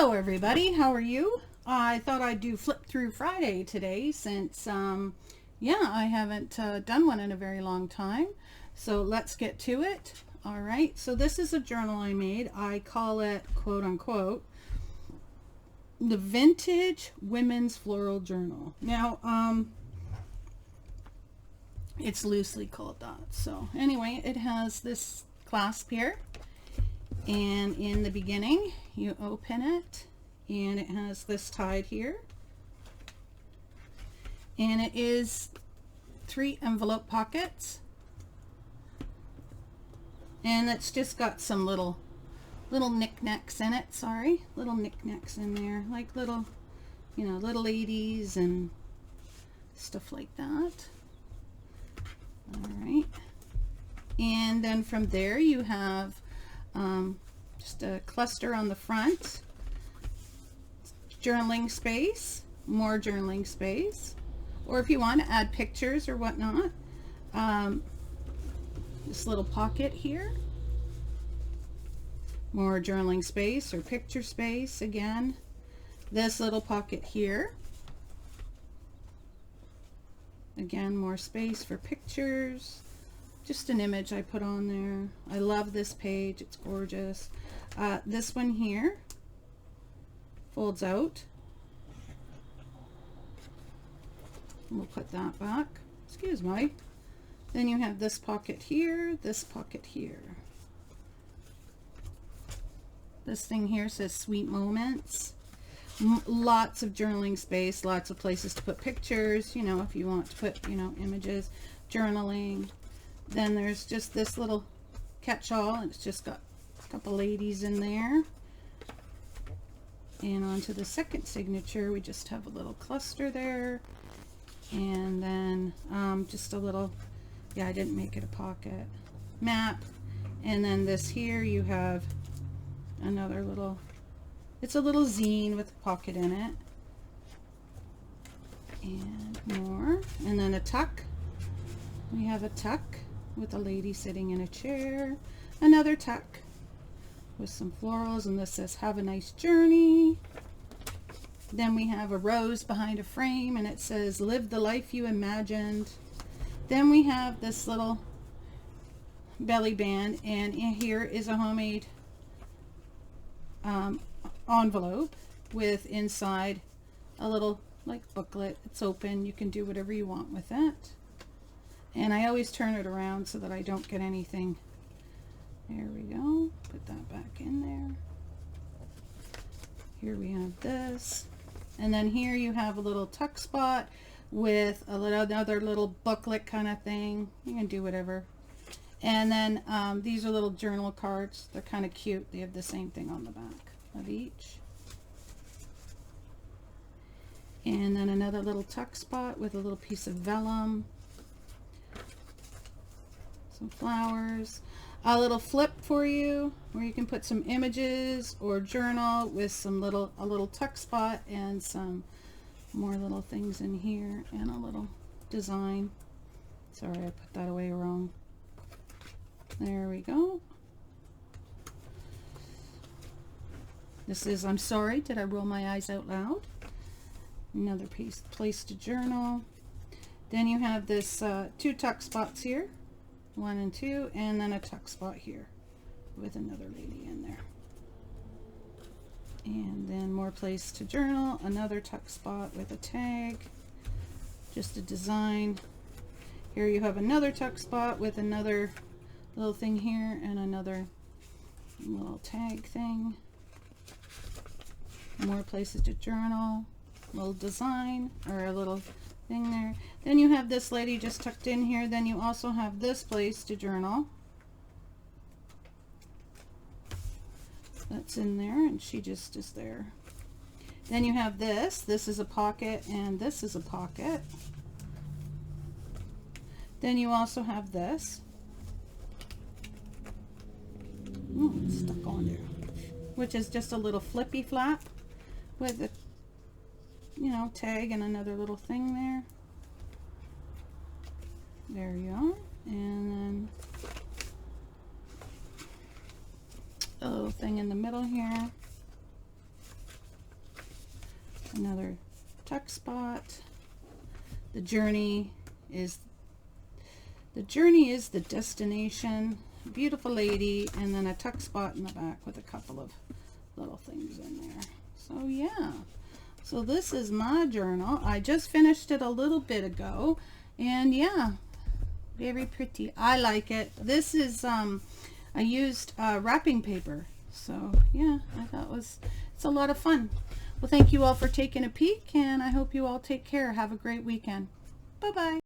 Hello everybody, how are you? I thought I'd do Flip Through Friday today since, yeah, I haven't done one in a very long time. So let's get to it. All right, so this is a journal I made. I call it, quote unquote, the Vintage Women's Floral Journal. Now, it's loosely called that. So anyway, it has this clasp here. And in the beginning, you open it, and it has this tied here. And it is 3 envelope pockets. And it's just got some little knickknacks in it, sorry. Little knickknacks in there, like little, you know, little ladies and stuff like that. All right. And then from there you have just a cluster on the front, journaling space, more journaling space, or if you want to add pictures or whatnot, this little pocket here, more journaling space or picture space again, this little pocket here, again more space for pictures. Just an image I put on there. I love this page, it's gorgeous. This one here folds out. We'll put that back. Excuse me. Then you have this pocket here, this pocket here. This thing here says Sweet Moments. Lots of journaling space, lots of places to put pictures, you know, if you want to put, you know, images, journaling. Then there's just this little catch-all, and it's just got a couple ladies in there. And onto the second signature, we just have a little cluster there. And then just a little, yeah, I didn't make it a pocket, map. And then this here, you have another little, it's a little zine with a pocket in it. And more. And then a tuck. We have a tuck with a lady sitting in a chair, another tuck with some florals, and this says have a nice journey. Then we have a rose behind a frame, and it says live the life you imagined. Then we have this little belly band, and here is a homemade envelope with inside a little like booklet. It's open, you can do whatever you want with it. And I always turn it around so that I don't get anything. There we go. Put that back in there. Here we have this. And then here you have a little tuck spot with another little booklet kind of thing. You can do whatever. And then these are little journal cards. They're kind of cute. They have the same thing on the back of each. And then another little tuck spot with a little piece of vellum. Some flowers, a little flip for you where you can put some images or journal with some a little tuck spot and some more little things in here and a little design. Sorry, I put that away wrong. There we go. This is, I'm sorry, did I roll my eyes out loud? Another place to journal. Then you have this 2 tuck spots here. 1 and 2, and then a tuck spot here with another lady in there. And then more place to journal, another tuck spot with a tag, just a design. Here you have another tuck spot with another little thing here and another little tag thing. More places to journal, little design or a little thing there. Then you have this lady just tucked in here. Then you also have this place to journal. That's in there, and she just is there. Then you have this. This is a pocket, and this is a pocket. Then you also have this. Ooh, it's stuck on there. Which is just a little flippy flap with a, you know, tag and another little thing there. There you are. And then a little thing in the middle here. Another tuck spot. The journey is the destination. Beautiful lady, and then a tuck spot in the back with a couple of little things in there. So yeah, so this is my journal. I just finished it a little bit ago, and yeah, very pretty. I like it. This is I used wrapping paper, so yeah, I thought it's a lot of fun. Well, thank you all for taking a peek, and I hope you all take care. Have a great weekend. Bye bye.